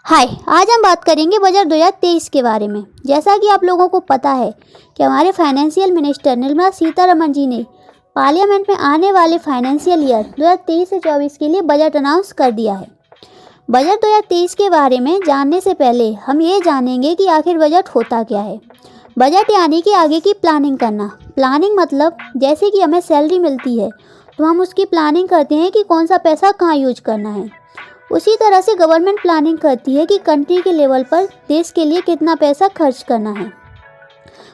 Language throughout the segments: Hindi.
हाय, आज हम बात करेंगे बजट 2023 के बारे में। जैसा कि आप लोगों को पता है कि हमारे फाइनेंशियल मिनिस्टर निर्मला सीतारमण जी ने पार्लियामेंट में आने वाले फाइनेंशियल ईयर 2023 से 24 के लिए बजट अनाउंस कर दिया है। बजट 2023 के बारे में जानने से पहले हम ये जानेंगे कि आखिर बजट होता क्या है। बजट यानी कि आगे की प्लानिंग करना। प्लानिंग मतलब जैसे कि हमें सैलरी मिलती है तो हम उसकी प्लानिंग करते हैं कि कौन सा पैसा कहाँ यूज करना है। उसी तरह से गवर्नमेंट प्लानिंग करती है कि कंट्री के लेवल पर देश के लिए कितना पैसा खर्च करना है।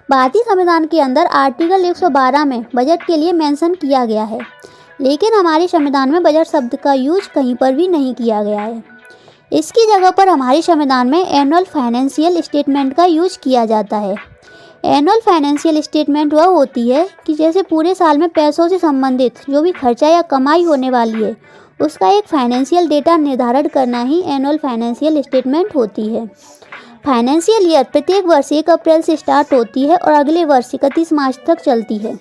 भारतीय संविधान के अंदर आर्टिकल 112 में बजट के लिए मेंशन किया गया है, लेकिन हमारे संविधान में बजट शब्द का यूज कहीं पर भी नहीं किया गया है। इसकी जगह पर हमारे संविधान में एनुअल फाइनेंशियल स्टेटमेंट का यूज किया जाता है। एनुअल फाइनेंशियल स्टेटमेंट वह होती है कि जैसे पूरे साल में पैसों से संबंधित जो भी खर्चा या कमाई होने वाली है उसका एक फाइनेंशियल डेटा निर्धारण करना ही एनुअल फाइनेंशियल स्टेटमेंट होती है। फाइनेंशियल ईयर प्रत्येक वर्ष 1 अप्रैल से स्टार्ट होती है और अगले वर्ष 31 मार्च तक चलती है।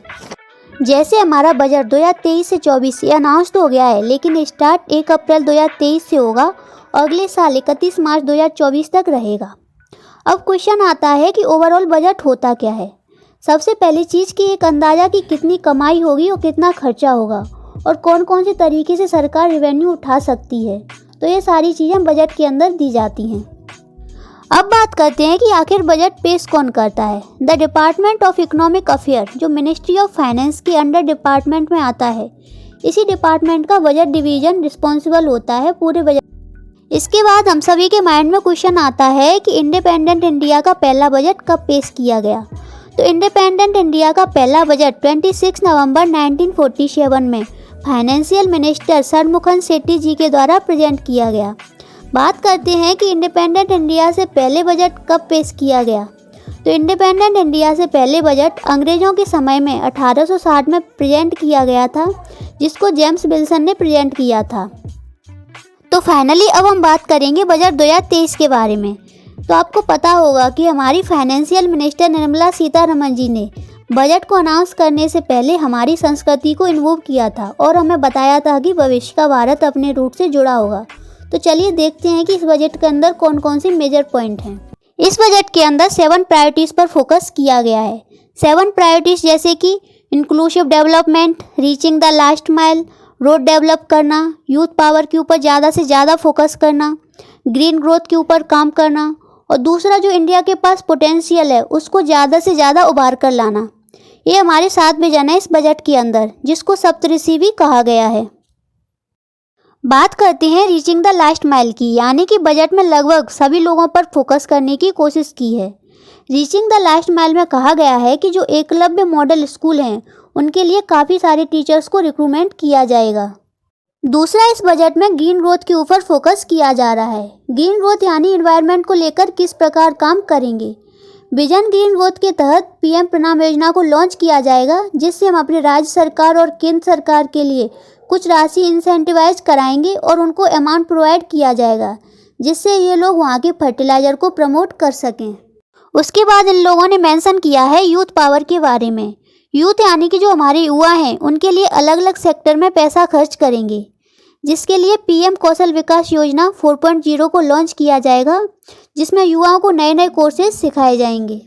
जैसे हमारा बजट 2023 से 24 ये अनाउंस हो गया है, लेकिन स्टार्ट 1 अप्रैल 2023 से होगा और अगले साल 31 मार्च 2024 तक रहेगा। अब क्वेश्चन आता है कि ओवरऑल बजट होता क्या है। सबसे पहली चीज़ की एक अंदाज़ा कि कितनी कमाई होगी और कितना खर्चा होगा और कौन कौन से तरीके से सरकार रेवेन्यू उठा सकती है, तो ये सारी चीज़ें बजट के अंदर दी जाती हैं। अब बात करते हैं कि आखिर बजट पेश कौन करता है। The department of economic affair जो मिनिस्ट्री ऑफ फाइनेंस के अंडर डिपार्टमेंट में आता है, इसी डिपार्टमेंट का बजट डिवीज़न रिस्पॉन्सिबल होता है पूरे बजट। इसके बाद हम सभी के माइंड में क्वेश्चन आता है कि इंडिपेंडेंट इंडिया का पहला बजट कब पेश किया गया। तो इंडिपेंडेंट इंडिया का पहला बजट 26 नवंबर 1947 में फाइनेंशियल मिनिस्टर सरमुखन सेठी जी के द्वारा प्रेजेंट किया गया। बात करते हैं कि इंडिपेंडेंट इंडिया से पहले बजट कब पेश किया गया। तो इंडिपेंडेंट इंडिया से पहले बजट अंग्रेज़ों के समय में 1860 में प्रेजेंट किया गया था, जिसको जेम्स विल्सन ने प्रेजेंट किया था। तो फाइनली अब हम बात करेंगे बजट 2023 के बारे में। तो आपको पता होगा कि हमारी फाइनेंशियल मिनिस्टर निर्मला सीतारमण जी ने बजट को अनाउंस करने से पहले हमारी संस्कृति को इन्वॉल्व किया था और हमें बताया था कि भविष्य का भारत अपने रूट से जुड़ा होगा। तो चलिए देखते हैं कि इस बजट के अंदर कौन कौन से मेजर पॉइंट हैं। इस बजट के अंदर 7 प्रायोरिटीज़ पर फोकस किया गया है। 7 प्रायोरिटीज़ जैसे कि inclusive development, reaching the last mile, road develop करना, यूथ पावर के ऊपर ज़्यादा से ज़्यादा फोकस करना, ग्रीन ग्रोथ के ऊपर काम करना और दूसरा जो इंडिया के पास पोटेंशियल है उसको ज़्यादा से ज़्यादा उभार कर लाना। ये हमारे 7 विजन है इस बजट के अंदर, जिसको सप्तऋषि भी कहा गया है। बात करते हैं रीचिंग द लास्ट माइल की, यानी कि बजट में लगभग सभी लोगों पर फोकस करने की कोशिश की है। रीचिंग द लास्ट माइल में कहा गया है कि जो एकलव्य मॉडल स्कूल हैं उनके लिए काफ़ी सारे टीचर्स को रिक्रूटमेंट किया जाएगा। दूसरा, इस बजट में ग्रीन ग्रोथ के ऊपर फोकस किया जा रहा है। ग्रीन ग्रोथ यानी एनवायरनमेंट को लेकर किस प्रकार काम करेंगे। विजन ग्रीन ग्रोथ के तहत पीएम प्रणाम योजना को लॉन्च किया जाएगा, जिससे हम अपने राज्य सरकार और केंद्र सरकार के लिए कुछ राशि इंसेंटिवाइज कराएंगे और उनको अमाउंट प्रोवाइड किया जाएगा, जिससे ये लोग वहाँ के फर्टिलाइज़र को प्रमोट कर सकें। उसके बाद इन लोगों ने मेंशन किया है यूथ पावर के बारे में। यूथ यानी कि जो हमारे युवा हैं उनके लिए अलग अलग सेक्टर में पैसा खर्च करेंगे, जिसके लिए पीएम कौशल विकास योजना 4.0 को लॉन्च किया जाएगा, जिसमें युवाओं को नए नए कोर्सेज सिखाए जाएंगे।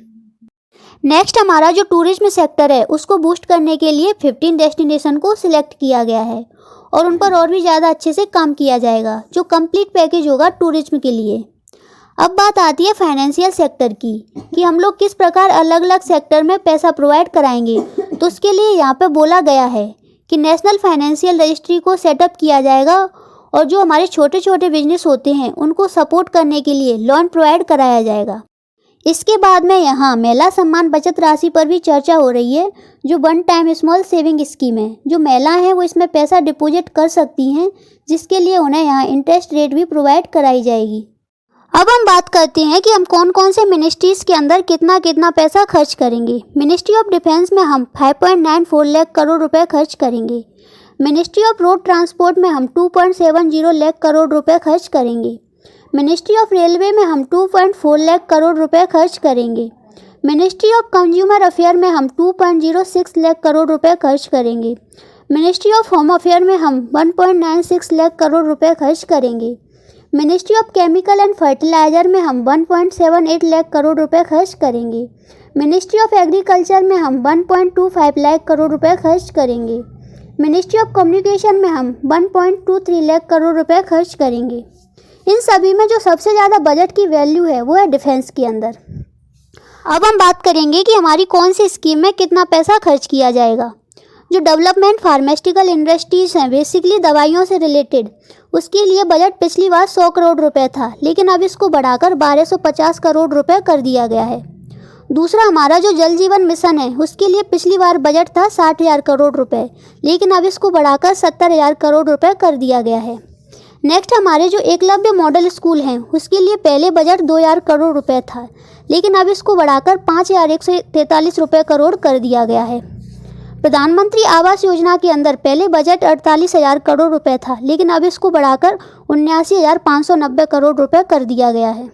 नेक्स्ट, हमारा जो टूरिज्म सेक्टर है उसको बूस्ट करने के लिए 15 डेस्टिनेशन को सिलेक्ट किया गया है और उन पर और भी ज़्यादा अच्छे से काम किया जाएगा, जो कंप्लीट पैकेज होगा टूरिज्म के लिए। अब बात आती है फाइनेंशियल सेक्टर की कि हम लोग किस प्रकार अलग अलग सेक्टर में पैसा प्रोवाइड कराएंगे। तो उसके लिए यहाँ पे बोला गया है कि नेशनल फाइनेंशियल रजिस्ट्री को सेटअप किया जाएगा और जो हमारे छोटे छोटे बिजनेस होते हैं उनको सपोर्ट करने के लिए लोन प्रोवाइड कराया जाएगा। इसके बाद में यहाँ महिला सम्मान बचत राशि पर भी चर्चा हो रही है, जो 1 टाइम स्मॉल सेविंग स्कीम है। जो महिलाएं हैं वो इसमें पैसा डिपॉजिट कर सकती हैं, जिसके लिए उन्हें यहाँ इंटरेस्ट रेट भी प्रोवाइड कराई जाएगी। अब हम बात करते हैं कि हम कौन कौन से मिनिस्ट्रीज़ के अंदर कितना कितना पैसा खर्च करेंगे। मिनिस्ट्री ऑफ डिफेंस में हम 5.94 लाख करोड़ रुपए खर्च करेंगे। मिनिस्ट्री ऑफ रोड ट्रांसपोर्ट में हम 2.70 लाख करोड़ रुपए खर्च करेंगे। मिनिस्ट्री ऑफ रेलवे में हम 2.4 लाख करोड़ रुपए खर्च करेंगे। मिनिस्ट्री ऑफ कंज्यूमर अफेयर में हम 2.06 लाख करोड़ रुपए खर्च करेंगे। मिनिस्ट्री ऑफ होम अफेयर में हम 1.96 लाख करोड़ रुपए खर्च करेंगे। Ministry of chemical and fertiliser में हम 1.78 लाख करोड़ रुपए खर्च करेंगे। मिनिस्ट्री ऑफ एग्रीकल्चर में हम 1.25 लाख करोड़ रुपए खर्च करेंगे। मिनिस्ट्री ऑफ कम्युनिकेशन में हम 1.23 लाख करोड़ रुपए खर्च करेंगे। इन सभी में जो सबसे ज़्यादा बजट की वैल्यू है वो है डिफेंस के अंदर। अब हम बात करेंगे कि हमारी कौन सी स्कीम में कितना पैसा खर्च किया जाएगा। जो डेवलपमेंट फार्मास्यूटिकल इंडस्ट्रीज़ हैं, बेसिकली दवाइयों से रिलेटेड, उसके लिए बजट पिछली बार 100 करोड़ रुपए था, लेकिन अब इसको बढ़ाकर 1250 करोड़ रुपए कर दिया गया है। दूसरा, हमारा जो जल जीवन मिशन है उसके लिए पिछली बार बजट था 60,000 करोड़ रुपए, लेकिन अब इसको बढ़ाकर 70,000 करोड़ रुपए कर दिया गया है। नेक्स्ट, हमारे जो एकलव्य मॉडल स्कूल हैं उसके लिए पहले बजट 2,000 करोड़ रुपए था, लेकिन अब इसको बढ़ाकर 5,143 रुपये करोड़ कर दिया गया है। प्रधानमंत्री आवास योजना के अंदर पहले बजट 48,000 करोड़ रुपए था, लेकिन अब इसको बढ़ाकर 79,590 करोड़ रुपए कर दिया गया है।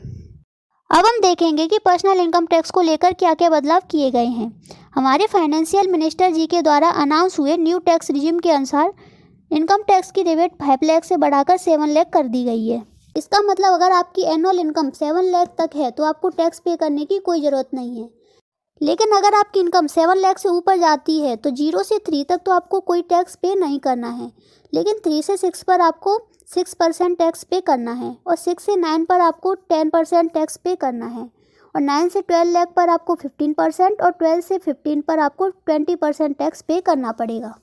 अब हम देखेंगे कि पर्सनल इनकम टैक्स को लेकर क्या क्या बदलाव किए गए हैं। हमारे फाइनेंशियल मिनिस्टर जी के द्वारा अनाउंस हुए न्यू टैक्स रिजिम के अनुसार इनकम टैक्स की रेट 5 लाख से बढ़ाकर 7 लाख कर दी गई है। इसका मतलब अगर आपकी एनुअल इनकम 7 लाख तक है तो आपको टैक्स पे करने की कोई ज़रूरत नहीं है। लेकिन अगर आपकी इनकम 7 लाख से ऊपर जाती है तो 0 से 3 तक तो आपको कोई टैक्स पे नहीं करना है, लेकिन 3 से 6 पर आपको 6% टैक्स पे करना है, और 6 से 9 पर आपको 10% टैक्स पे करना है, और 9 से 12 लाख पर आपको 15% और 12 से 15 पर आपको 20% टैक्स पे करना पड़ेगा।